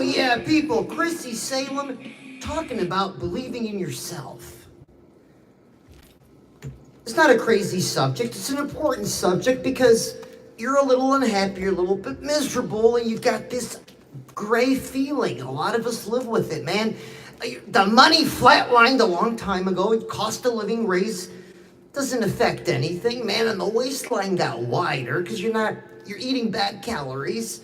Oh yeah, people, Chrissy Salem talking about believing in yourself. It's not a crazy subject, it's an important subject because you're a little unhappy, you're a little bit miserable, and you've got this gray feeling. A lot of us live with it, man. The money flatlined a long time ago, cost of living raise doesn't affect anything, man, and the waistline got wider because you're eating bad calories.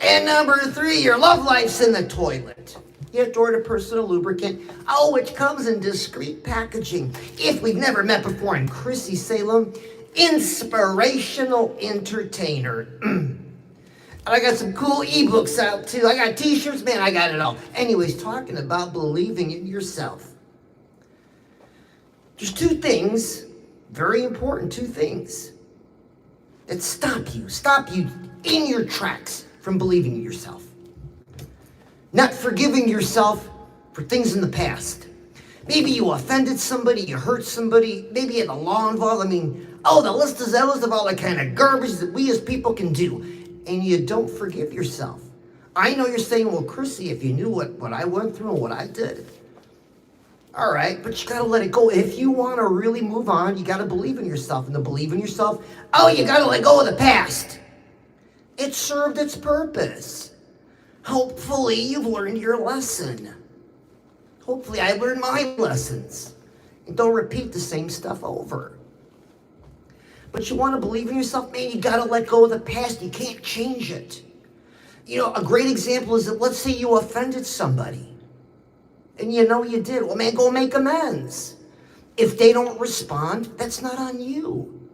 And number 3, your love life's in the toilet. You have to order personal lubricant, which comes in discreet packaging. If we've never met before, I'm Chrissy Salem, inspirational entertainer. And I got some cool ebooks out too. I got t-shirts, man, I got it all. Anyways, talking about believing in yourself. There's 2 things, very important 2 things, that stop you in your tracks from believing in yourself. Not forgiving yourself for things in the past. Maybe you offended somebody, you hurt somebody, maybe you had a law involved. The list is endless of all the kind of garbage that we as people can do. And you don't forgive yourself. I know you're saying, well, Chrissy, if you knew what I went through and what I did. All right, but you gotta let it go. If you wanna really move on, you gotta believe in yourself. And to believe in yourself, you gotta let go of the past. It served its purpose. Hopefully you've learned your lesson. Hopefully I learned my lessons. And don't repeat the same stuff over. But you want to believe in yourself, man, you got to let go of the past. You can't change it. A great example is that let's say you offended somebody. And you know you did. Well, man, go make amends. If they don't respond, that's not on you.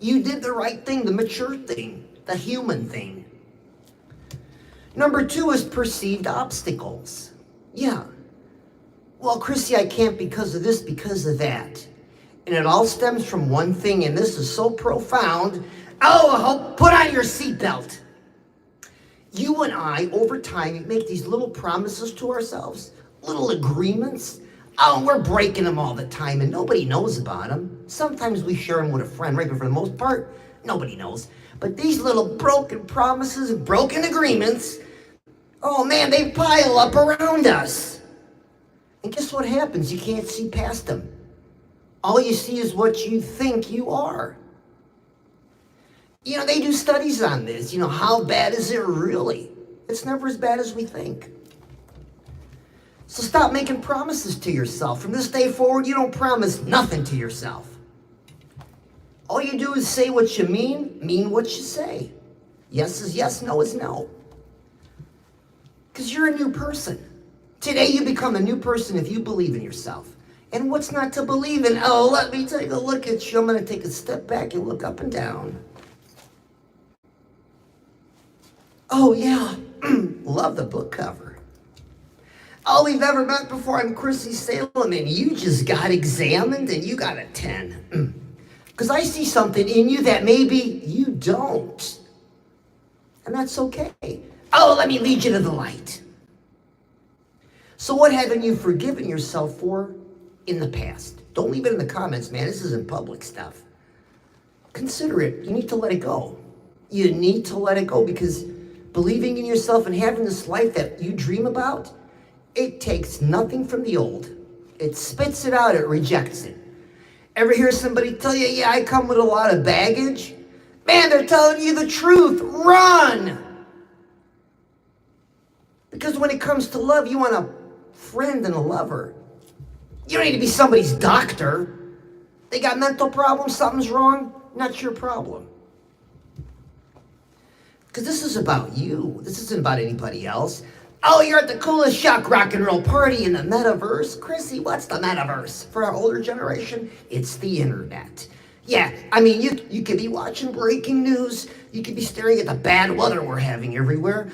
You did the right thing, the mature thing, the human thing. Number 2 is perceived obstacles. Yeah. Well, Chrissy, I can't because of this, because of that. And it all stems from one thing, and this is so profound. Put on your seatbelt. You and I, over time, make these little promises to ourselves, little agreements. We're breaking them all the time, and nobody knows about them. Sometimes we share them with a friend, right? But for the most part, nobody knows. But these little broken promises and broken agreements, they pile up around us. And guess what happens? You can't see past them. All you see is what you think you are. They do studies on this. How bad is it really? It's never as bad as we think. So stop making promises to yourself. From this day forward, you don't promise nothing to yourself. All you do is say what you mean what you say. Yes is yes, no is no. Because you're a new person. Today you become a new person if you believe in yourself. And what's not to believe in? Let me take a look at you. I'm going to take a step back and look up and down. Yeah. Love the book cover. All we've ever met before, I'm Chrissy Salem, and you just got examined and you got a 10. Because I see something in you that maybe you don't. And that's okay. Let me lead you to the light. So what haven't you forgiven yourself for in the past? Don't leave it in the comments, man. This isn't public stuff. Consider it. You need to let it go. You need to let it go because believing in yourself and having this life that you dream about, it takes nothing from the old. It spits it out. It rejects it. Ever hear somebody tell you, I come with a lot of baggage? Man, they're telling you the truth. Run! Because when it comes to love, you want a friend and a lover. You don't need to be somebody's doctor. They got mental problems, something's wrong, not your problem. Because this is about you. This isn't about anybody else. You're at the coolest shock rock and roll party in the metaverse. Chrissy, what's the metaverse? For our older generation, it's the internet. Yeah, you could be watching breaking news. You could be staring at the bad weather we're having everywhere.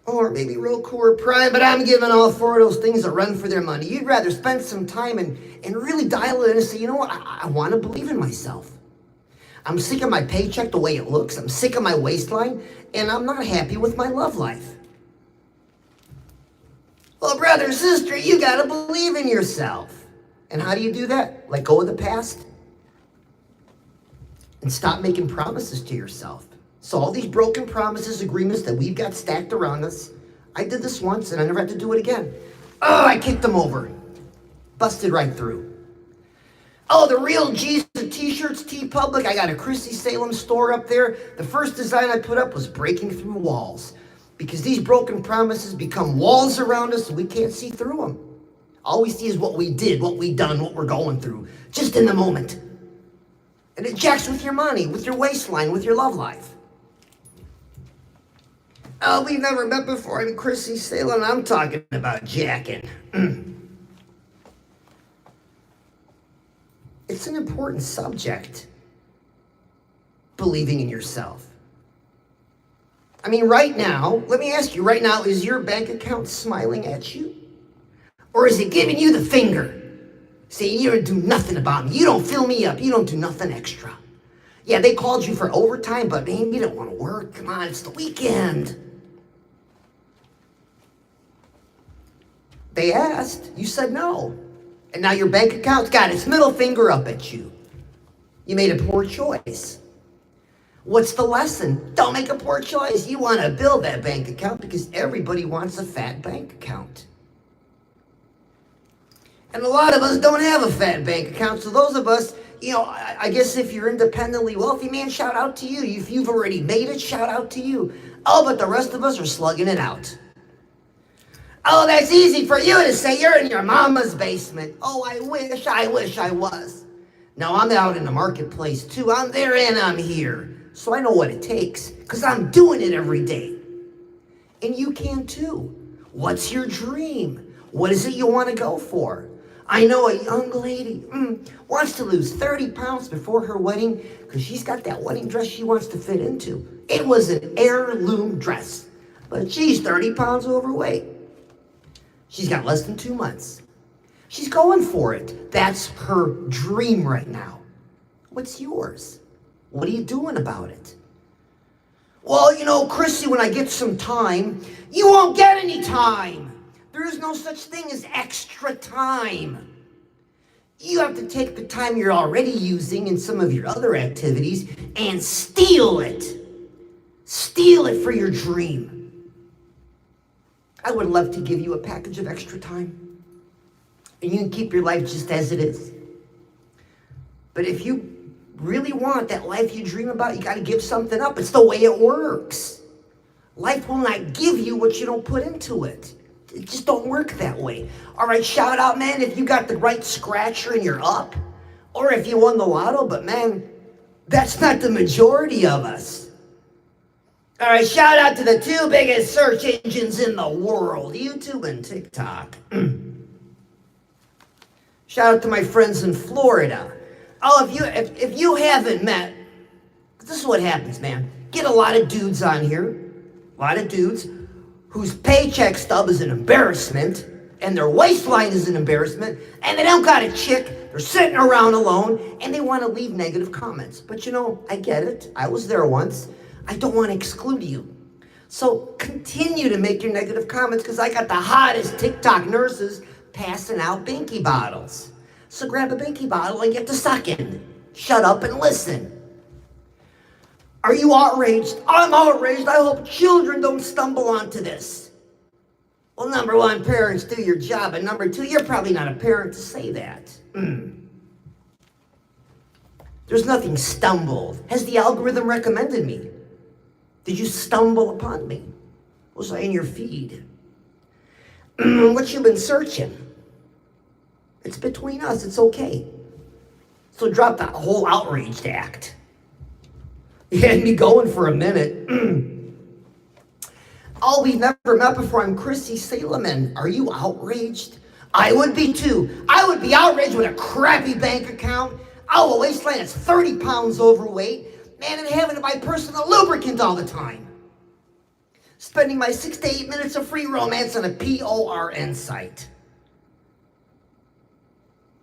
Or maybe Roku or Prime, but I'm giving all 4 of those things a run for their money. You'd rather spend some time and really dial it in and say, you know what, I want to believe in myself. I'm sick of my paycheck the way it looks. I'm sick of my waistline, and I'm not happy with my love life. Well, brother, sister, you got to believe in yourself. And how do you do that? Let go of the past and stop making promises to yourself. So all these broken promises, agreements that we've got stacked around us, I did this once and I never had to do it again. Oh, I kicked them over. Busted right through. Oh, the real G's of t-shirts, T-Public. I got a Chrissy Salem store up there. The first design I put up was breaking through walls. Because these broken promises become walls around us and we can't see through them. All we see is what we did, what we done, what we're going through. Just in the moment. And it jacks with your money, with your waistline, with your love life. Oh, we've never met before. I'm Chrissy Salem. I'm talking about jacking. It's an important subject. Believing in yourself. I mean, right now, let me ask you, right now, is your bank account smiling at you? Or is it giving you the finger? Saying you don't do nothing about me. You don't fill me up. You don't do nothing extra. Yeah, they called you for overtime, but man, you don't want to work. Come on, it's the weekend. They asked. You said no. And now your bank account's got its middle finger up at you. You made a poor choice. What's the lesson? Don't make a poor choice. You want to build that bank account because everybody wants a fat bank account. And a lot of us don't have a fat bank account. So those of us, I guess if you're independently wealthy, man, shout out to you. If you've already made it, shout out to you. Oh, but the rest of us are slugging it out. Oh, that's easy for you to say. You're in your mama's basement. Oh, I wish I was. Now I'm out in the marketplace too. I'm there and I'm here. So I know what it takes because I'm doing it every day. And you can too. What's your dream? What is it you want to go for? I know a young lady wants to lose 30 pounds before her wedding because she's got that wedding dress she wants to fit into. It was an heirloom dress, but she's 30 pounds overweight. She's got less than 2 months. She's going for it. That's her dream right now. What's yours? What are you doing about it? Well, Chrissy, when I get some time, you won't get any time. There is no such thing as extra time. You have to take the time you're already using in some of your other activities and steal it. Steal it for your dream. I would love to give you a package of extra time. And you can keep your life just as it is. But if you really want that life you dream about, you got to give something up. It's the way it works. Life will not give you what you don't put into it. It just don't work that way. All right, shout out, man, if you got the right scratcher and you're up. Or if you won the lotto, but man, that's not the majority of us. All right, shout out to the 2 biggest search engines in the world, YouTube and TikTok. Shout out to my friends in Florida. Oh, if you haven't met, this is what happens, man. Get a lot of dudes on here, a lot of dudes whose paycheck stub is an embarrassment, and their waistline is an embarrassment, and they don't got a chick, they're sitting around alone, and they want to leave negative comments. But I get it. I was there once. I don't want to exclude you. So continue to make your negative comments because I got the hottest TikTok nurses passing out binky bottles. So grab a binky bottle and get to sucking. Shut up and listen. Are you outraged? I'm outraged. I hope children don't stumble onto this. Well, number 1, parents, do your job. And number 2, you're probably not a parent to say that. There's nothing stumbled. Has the algorithm recommended me? Did you stumble upon me? Was I in your feed? What you been searching? It's between us. It's okay. So drop that whole outraged act. You had me going for a minute. Oh, we've never met before. I'm Chrissy Salem. Are you outraged? I would be too. I would be outraged with a crappy bank account. Oh, a waistline that's 30 pounds overweight. Man, and having to buy personal lubricant all the time. Spending my 6 to 8 minutes of free romance on a PORN site.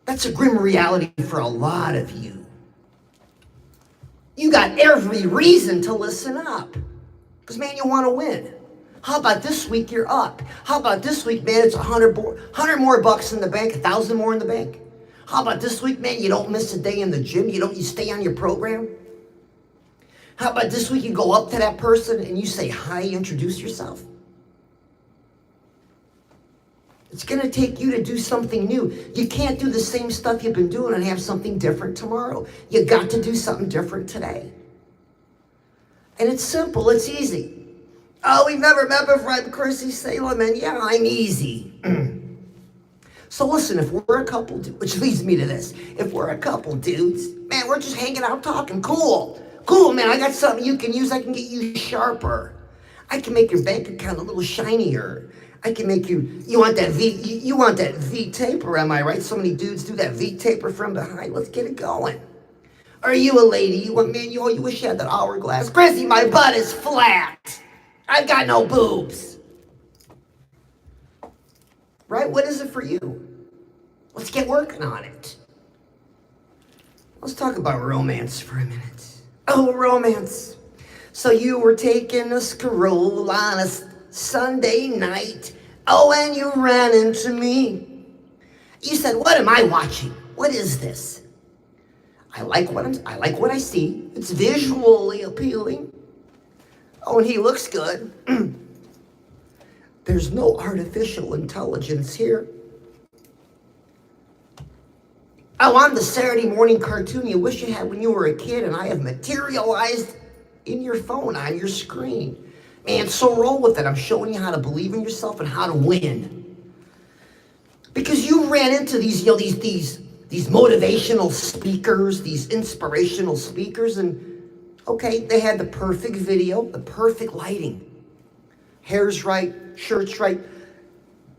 That's a grim reality for a lot of you. You got every reason to listen up. Because, man, you want to win. How about this week you're up? How about this week, man, it's 100 more bucks in the bank, 1,000 more in the bank? How about this week, man, you don't miss a day in the gym, you stay on your program? How about this week you go up to that person and you say hi, introduce yourself? It's going to take you to do something new. You can't do the same stuff you've been doing and have something different tomorrow. You got to do something different today. And it's simple. It's easy. Oh, we've never met before. I'm Chrissy Salem, and yeah, I'm easy. So listen, if we're a couple, which leads me to this. If we're a couple dudes, man, we're just hanging out talking. Cool. Cool, man, I got something you can use. I can get you sharper. I can make your bank account a little shinier. I can make you want that V taper, am I right? So many dudes do that V taper from behind. Let's get it going. Are you a lady? You wish you had that hourglass. Chrissy, my butt is flat. I've got no boobs. Right? What is it for you? Let's get working on it. Let's talk about romance for a minute. Oh, romance. So you were taking a stroll on a Sunday night. Oh, and you ran into me. You said, "What am I watching? What is this? I like what I see. It's visually appealing. Oh, and he looks good. There's no artificial intelligence here. Oh, I'm the Saturday morning cartoon you wish you had when you were a kid, and I have materialized in your phone, on your screen. Man, so roll with it. I'm showing you how to believe in yourself and how to win. Because you ran into these motivational speakers, these inspirational speakers, and okay, they had the perfect video, the perfect lighting. Hair's right, shirt's right.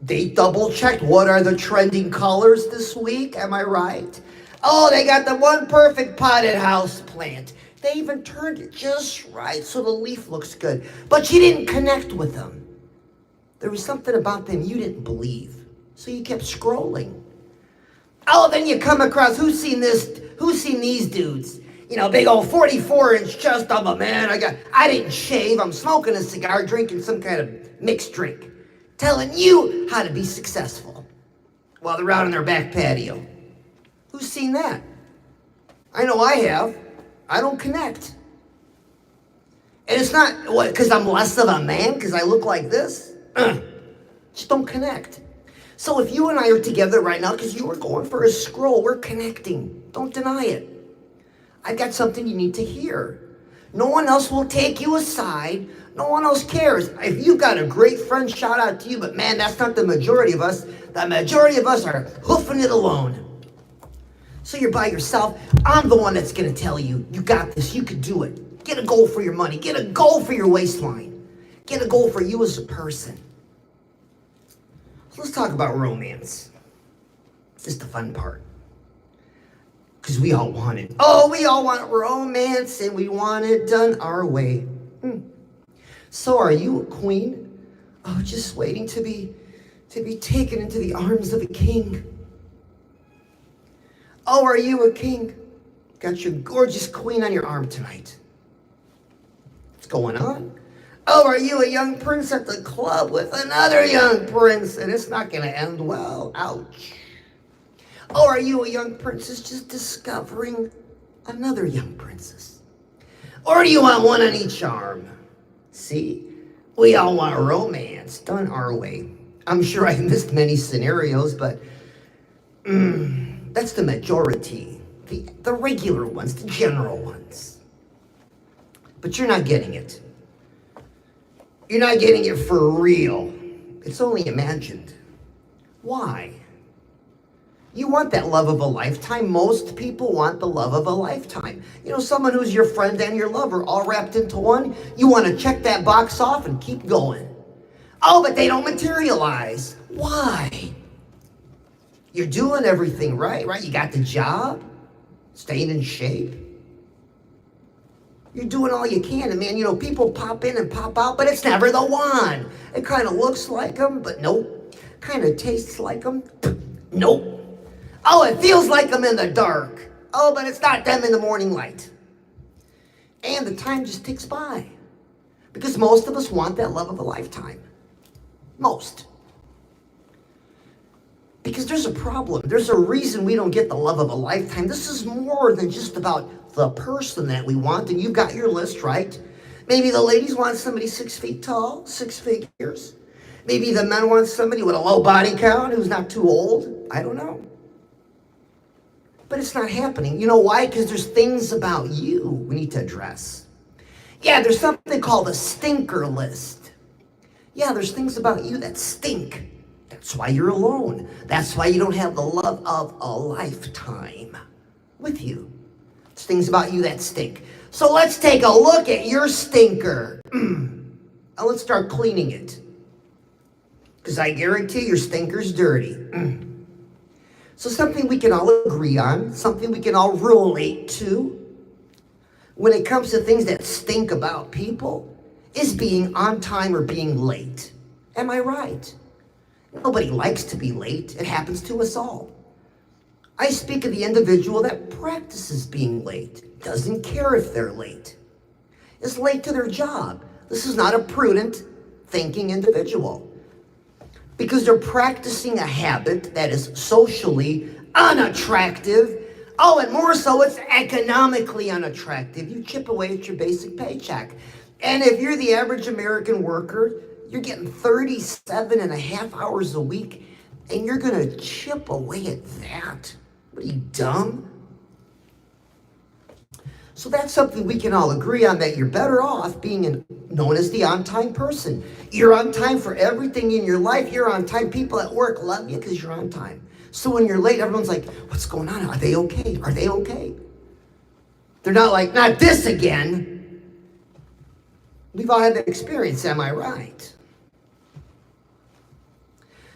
They double checked what are the trending colors this week, am I right? Oh, they got the one perfect potted house plant. They even turned it just right so the leaf looks good. But you didn't connect with them. There was something about them you didn't believe. So you kept scrolling. Oh, then you come across, who's seen this? Who's seen these dudes? You know, big old 44-inch chest. I'm a man. I didn't shave. I'm smoking a cigar, drinking some kind of mixed drink. Telling you how to be successful while they're out on their back patio. Who's seen that? I know I have. I don't connect. And it's not, because I'm less of a man, because I look like this? Just don't connect. So if you and I are together right now, because you were going for a scroll, we're connecting. Don't deny it. I got something you need to hear. No one else will take you aside. No one else cares. If you've got a great friend, shout out to you, but man, that's not the majority of us. The majority of us are hoofing it alone. So you're by yourself. I'm the one that's going to tell you, you got this, you could do it. Get a goal for your money. Get a goal for your waistline. Get a goal for you as a person. So let's talk about romance. This is the fun part. Because we all want it. Oh, we all want romance, and we want it done our way. So are you a queen? Oh, just waiting to be taken into the arms of a king. Oh, are you a king? Got your gorgeous queen on your arm tonight. What's going on? Oh, are you a young prince at the club with another young prince, and it's not going to end well? Ouch. Oh, are you a young princess just discovering another young princess? Or do you want one on each arm? See, we all want romance done our way. I'm sure I missed many scenarios, but that's the majority, the regular ones, the general ones. But you're not getting it. You're not getting it for real. It's only imagined. Why? You want that love of a lifetime. Most people want the love of a lifetime. You know, someone who's your friend and your lover all wrapped into one. You want to check that box off and keep going. Oh, but they don't materialize. Why? You're doing everything right? You got the job, staying in shape. You're doing all you can. And man, you know, people pop in and pop out, but it's never the one. It kind of looks like them, but nope. Kind of tastes like them. Nope. Oh, it feels like them in the dark. Oh, but it's not them in the morning light. And the time just ticks by. Because most of us want that love of a lifetime. Most. Because there's a problem. There's a reason we don't get the love of a lifetime. This is more than just about the person that we want. And you've got your list, right? Maybe the ladies want somebody 6 feet tall, 6 figures. Maybe the men want somebody with a low body count who's not too old. I don't know. But it's not happening. You know why? Because there's things about you we need to address. Yeah, there's something called a stinker list. Yeah, there's things about you that stink. That's why you're alone. That's why you don't have the love of a lifetime with you. There's things about you that stink. So let's take a look at your stinker. And let's start cleaning it. Because I guarantee your stinker's dirty. So something we can all agree on, something we can all relate to, when it comes to things that stink about people, is being on time or being late. Am I right? Nobody likes to be late. It happens to us all. I speak of the individual that practices being late, doesn't care if they're late, is late to their job. This is not a prudent thinking individual, because they're practicing a habit that is socially unattractive. Oh, and more so, it's economically unattractive. You chip away at your basic paycheck. And if you're the average American worker, you're getting 37 and a half hours a week, and you're going to chip away at that? What are you, dumb? So that's something we can all agree on, that you're better off being known as the on-time person. You're on time for everything in your life. You're on time. People at work love you because you're on time. So when you're late, everyone's like, what's going on? Are they okay? Are they okay? They're not like, not this again. We've all had that experience, am I right?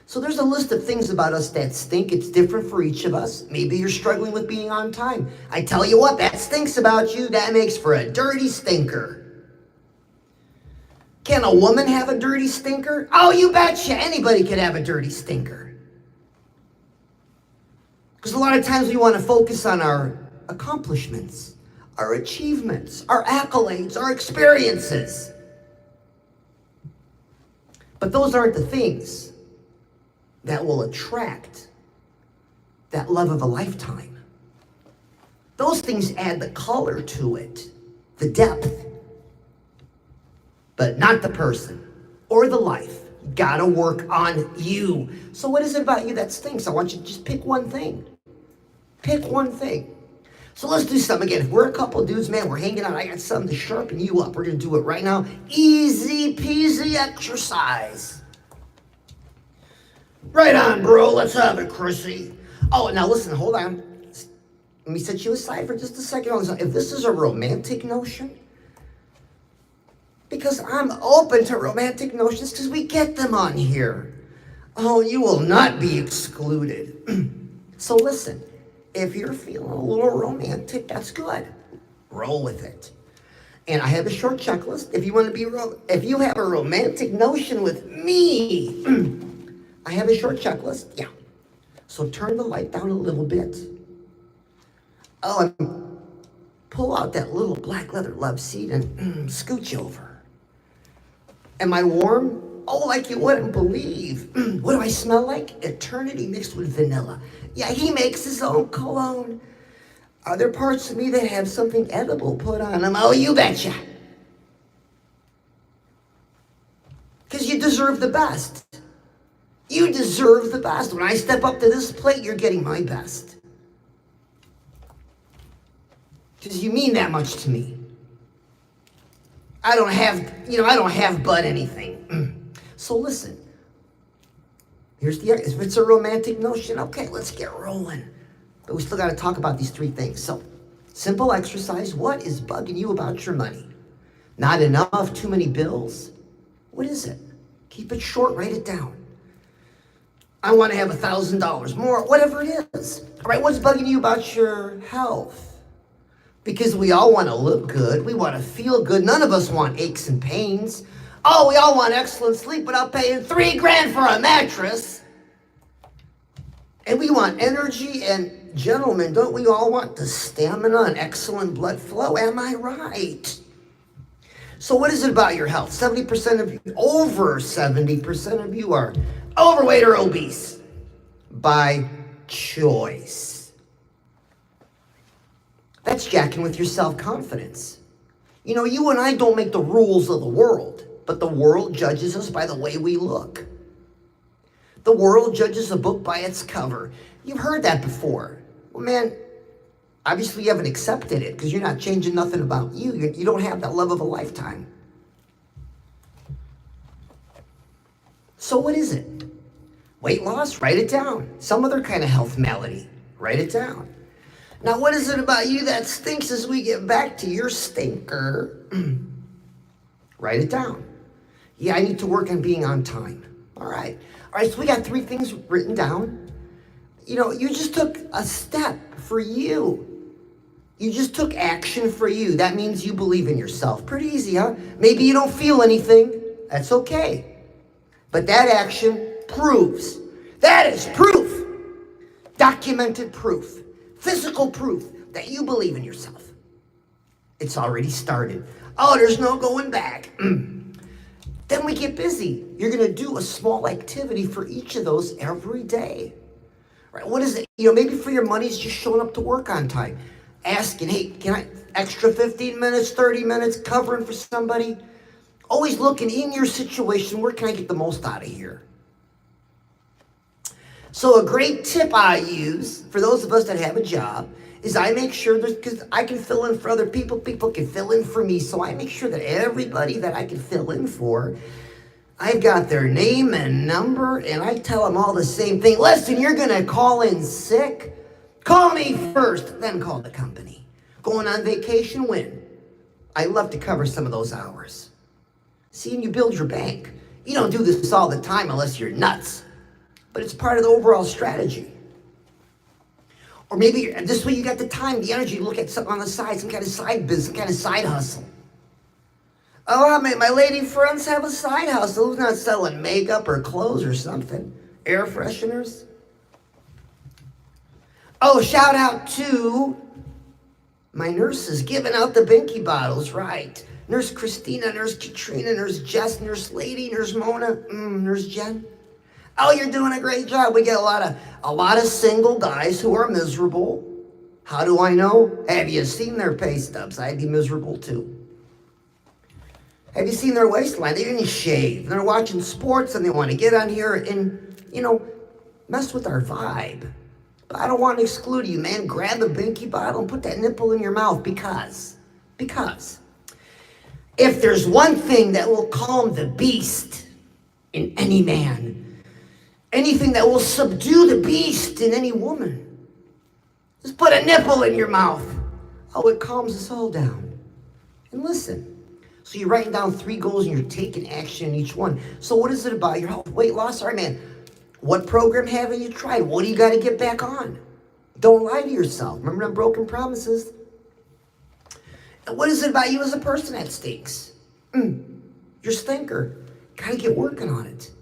So there's a list of things about us that stink. It's different for each of us. Maybe you're struggling with being on time. I tell you what, that stinks about you. That makes for a dirty stinker. Can a woman have a dirty stinker? Oh, you betcha. Anybody could have a dirty stinker. Because a lot of times we want to focus on our accomplishments, our achievements, our accolades, our experiences. But those aren't the things that will attract that love of a lifetime. Those things add the color to it, the depth, but not the person or the life. You gotta work on you. So what is it about you that stinks? I want you to just pick one thing. Pick one thing. So let's do something again. If we're a couple dudes, man, we're hanging out. I got something to sharpen you up. We're gonna do it right now. Easy peasy exercise. Right on, bro. Let's have it, Chrissy. Oh, now listen, hold on. Let me set you aside for just a second. If this is a romantic notion, because I'm open to romantic notions, because we get them on here. Oh, you will not be excluded. So listen, if you're feeling a little romantic, that's good. Roll with it. And I have a short checklist. If you want to be, if you have a romantic notion with me, I have a short checklist. Yeah. So turn the light down a little bit. Oh, and pull out that little black leather love seat and scooch over. Am I warm? Oh, like you wouldn't believe. What do I smell like? Eternity mixed with vanilla. Yeah, he makes his own cologne. Are there parts of me that have something edible put on them? Oh, you betcha. Because you deserve the best. You deserve the best. When I step up to this plate, you're getting my best. Because you mean that much to me. I don't have but anything. So listen. If it's a romantic notion, okay, let's get rolling. But we still got to talk about these three things. So, simple exercise. What is bugging you about your money? Not enough? Too many bills? What is it? Keep it short. Write it down. I want to have $1,000 more. Whatever it is. All right, what's bugging you about your health? Because we all want to look good. We want to feel good. None of us want aches and pains. Oh, we all want excellent sleep without paying $3,000 for a mattress. And we want energy, and gentlemen, don't we all want the stamina and excellent blood flow? Am I right? So what is it about your health? 70% of you, over 70% of you are overweight or obese by choice. That's jacking with your self-confidence. You and I don't make the rules of the world, but the world judges us by the way we look. The world judges a book by its cover. You've heard that before. Well, man, obviously you haven't accepted it because you're not changing nothing about you. You don't have that love of a lifetime. So what is it? Weight loss? Write it down. Some other kind of health malady. Write it down. Now, what is it about you that stinks as we get back to your stinker? Write it down. Yeah, I need to work on being on time. All right, so we got 3 things written down. You just took a step for you. You just took action for you. That means you believe in yourself. Pretty easy, huh? Maybe you don't feel anything. That's okay. But that action proves. That is proof. Documented proof. Physical proof that you believe in yourself. It's already started. Oh, there's no going back. Then we get busy. You're going to do a small activity for each of those every day. Right? What is it? Maybe for your money, it's just showing up to work on time. Asking, hey, can I extra 15 minutes, 30 minutes covering for somebody? Always looking in your situation, where can I get the most out of here? So a great tip I use for those of us that have a job is I make sure because I can fill in for other people, people can fill in for me. So I make sure that everybody that I can fill in for, I've got their name and number, and I tell them all the same thing. Listen, you're going to call in sick? Call me first, then call the company. Going on vacation, when? I love to cover some of those hours. See, and you build your bank. You don't do this all the time unless you're nuts. But it's part of the overall strategy. Or maybe this way you got the time, the energy to look at something on the side, some kind of side business, some kind of side hustle. Oh, my lady friends have a side hustle. Who's not selling makeup or clothes or something? Air fresheners? Oh, shout out to my nurses giving out the binky bottles, right? Nurse Christina, Nurse Katrina, Nurse Jess, Nurse Lady, Nurse Mona, Nurse Jen. Oh, you're doing a great job. We get a lot of single guys who are miserable. How do I know? Have you seen their pay stubs? I'd be miserable too. Have you seen their waistline? They didn't shave. They're watching sports and they want to get on here and, mess with our vibe. But I don't want to exclude you, man. Grab the binky bottle and put that nipple in your mouth because if there's one thing that will calm the beast in any man, anything that will subdue the beast in any woman, just put a nipple in your mouth. Oh, it calms us all down. And listen, so you're writing down 3 goals and you're taking action in each one. So what is it about your health? Weight loss? All right, man. What program haven't you tried? What do you got to get back on? Don't lie to yourself. Remember them broken promises? And what is it about you as a person that stinks? Your stinker. Got to get working on it.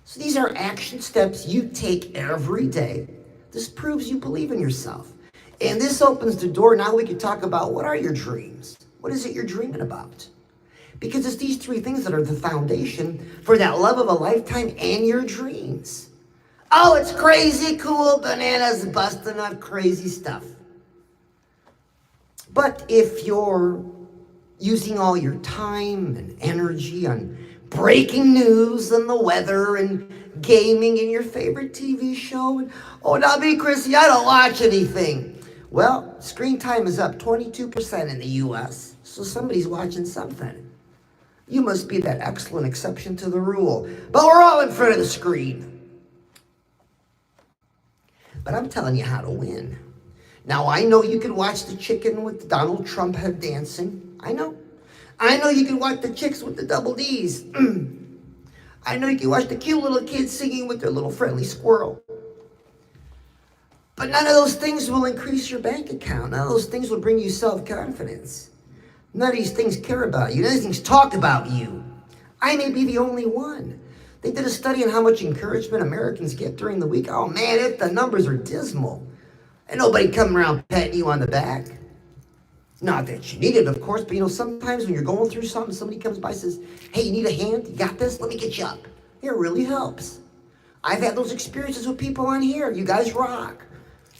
So these are action steps you take every day. This proves you believe in yourself. And this opens the door. Now we can talk about what are your dreams? What is it you're dreaming about? Because it's these 3 things that are the foundation for that love of a lifetime and your dreams. Oh, it's crazy, cool, bananas, busting up crazy stuff. But if you're using all your time and energy on breaking news and the weather and gaming and your favorite TV show, and, oh, not me, Chrissy, I don't watch anything. Well, screen time is up 22% in the U.S., so somebody's watching something. You must be that excellent exception to the rule. But we're all in front of the screen. But I'm telling you how to win. Now, I know you can watch the chicken with Donald Trump head dancing. I know you can watch the chicks with the double Ds. I know you can watch the cute little kids singing with their little friendly squirrel. But none of those things will increase your bank account. None of those things will bring you self-confidence. None of these things care about you. None of these things talk about you. I may be the only one. They did a study on how much encouragement Americans get during the week. Oh man, the numbers are dismal. And nobody coming around patting you on the back. Not that you need it, of course, but sometimes when you're going through something, somebody comes by and says, hey, you need a hand? You got this? Let me get you up. It really helps. I've had those experiences with people on here. You guys rock.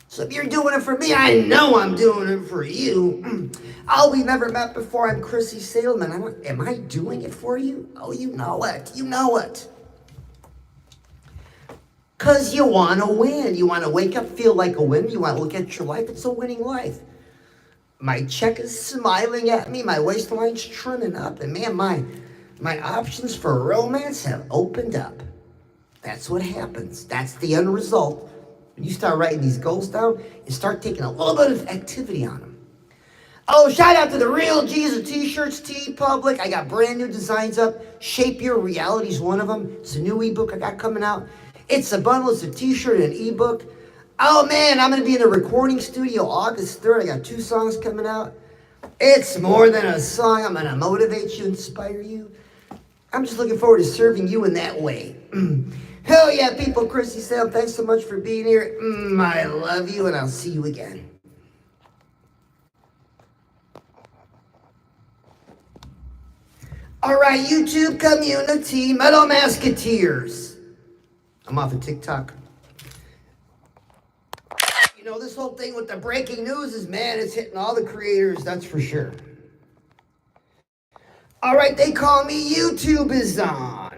So if you're doing it for me, I know I'm doing it for you. Oh, we never met before. I'm Chrissy Salem. Am I doing it for you? Oh, you know it. You know it. Because you want to win. You want to wake up, feel like a winner. You want to look at your life. It's a winning life. My check is smiling at me. My waistline's trimming up. And man, my options for romance have opened up. That's what happens. That's the end result. When you start writing these goals down and start taking a little bit of activity on them. Oh, shout out to the Real Jesus T-shirts, T-Public. I got brand new designs up. Shape Your Reality is one of them. It's a new ebook I got coming out. It's a bundle. It's a T-shirt and an ebook. Oh, man, I'm going to be in the recording studio August 3rd. I got 2 songs coming out. It's more than a song. I'm going to motivate you, inspire you. I'm just looking forward to serving you in that way. Hell yeah, people. Chrissy Salem, thanks so much for being here. I love you, and I'll see you again. All right, YouTube community, Metal Masketeers. I'm off of TikTok. You know, this whole thing with the breaking news is, man, it's hitting all the creators, that's for sure. All right, they call me YouTube is on.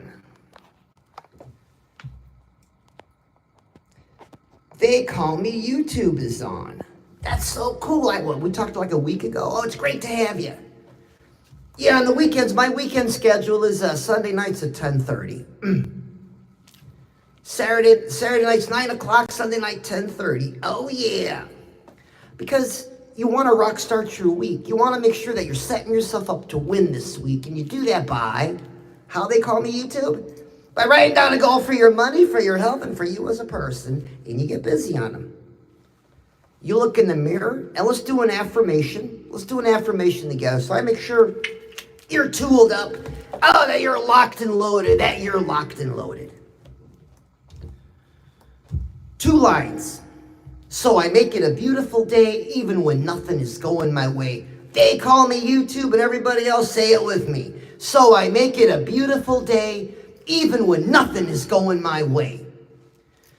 They call me YouTube is on. That's so cool. Like what we talked like a week ago. Oh, it's great to have you. Yeah, on the weekends, my weekend schedule is Sunday nights at 10:30. Saturday nights 9 o'clock, Sunday night 10:30. Oh yeah, because you want to rock start your week. You want to make sure that you're setting yourself up to win this week, and you do that by how they call me YouTube. By writing down a goal for your money, for your health, and for you as a person, and you get busy on them. You look in the mirror, and let's do an affirmation. Let's do an affirmation together. So I make sure you're tooled up. Oh, that you're locked and loaded. That you're locked and loaded. 2 lines. So I make it a beautiful day, even when nothing is going my way. They call me YouTube, and everybody else say it with me. So I make it a beautiful day, even when nothing is going my way.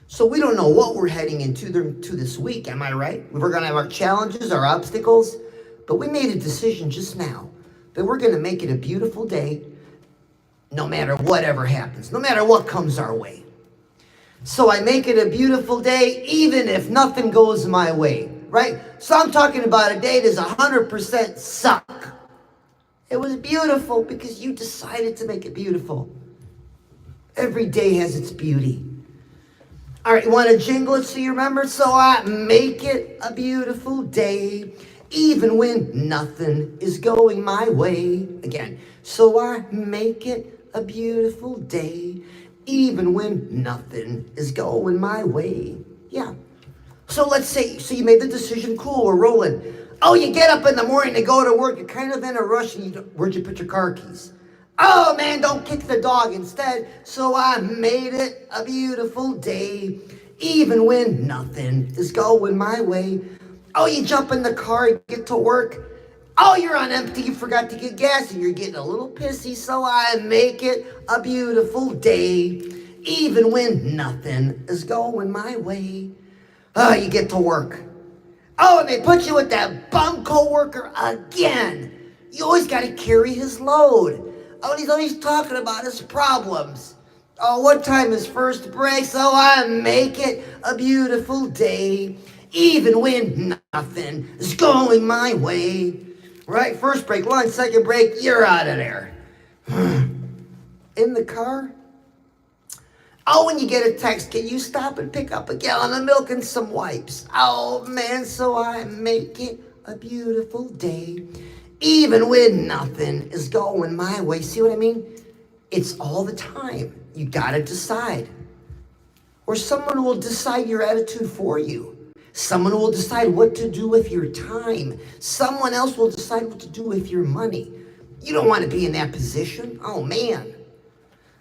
So we don't know what we're heading into this week, am I right? We're going to have our challenges, our obstacles, but we made a decision just now that we're going to make it a beautiful day no matter whatever happens, no matter what comes our way. So I make it a beautiful day even if nothing goes my way, right? So I'm talking about a day that's 100% suck. It was beautiful because you decided to make it beautiful. Every day has its beauty. All right, you want to jingle it so you remember? So I make it a beautiful day, even when nothing is going my way. Again, so I make it a beautiful day, even when nothing is going my way. Yeah. So let's say, so you made the decision, cool, we're rolling. Oh, you get up in the morning to go to work, you're kind of in a rush, and where'd you put your car keys? Oh man, don't kick the dog instead. So I made it a beautiful day, even when nothing is going my way. Oh, you jump in the car, you get to work. Oh, you're on empty, you forgot to get gas, and you're getting a little pissy. So I make it a beautiful day, even when nothing is going my way. Oh, you get to work. Oh, and they put you with that bum coworker again. You always got to carry his load. Oh, and he's always talking about his problems. Oh, what time is first break? So I make it a beautiful day, even when nothing is going my way. Right? First break, lunch, second break, you're out of there. In the car? Oh, when you get a text, can you stop and pick up a gallon of milk and some wipes? Oh, man, so I make it a beautiful day, even when nothing is going my way. See what I mean? It's all the time. You gotta decide. Or someone will decide your attitude for you. Someone will decide what to do with your time. Someone else will decide what to do with your money. You don't want to be in that position. Oh, man.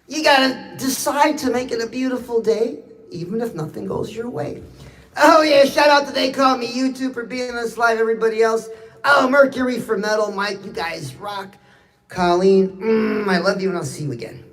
You gotta decide to make it a beautiful day, even if nothing goes your way. Oh, yeah, shout out to They Call Me YouTube for being on this live, everybody else. Oh, Mercury for Metal, Mike, you guys rock. Colleen, I love you, and I'll see you again.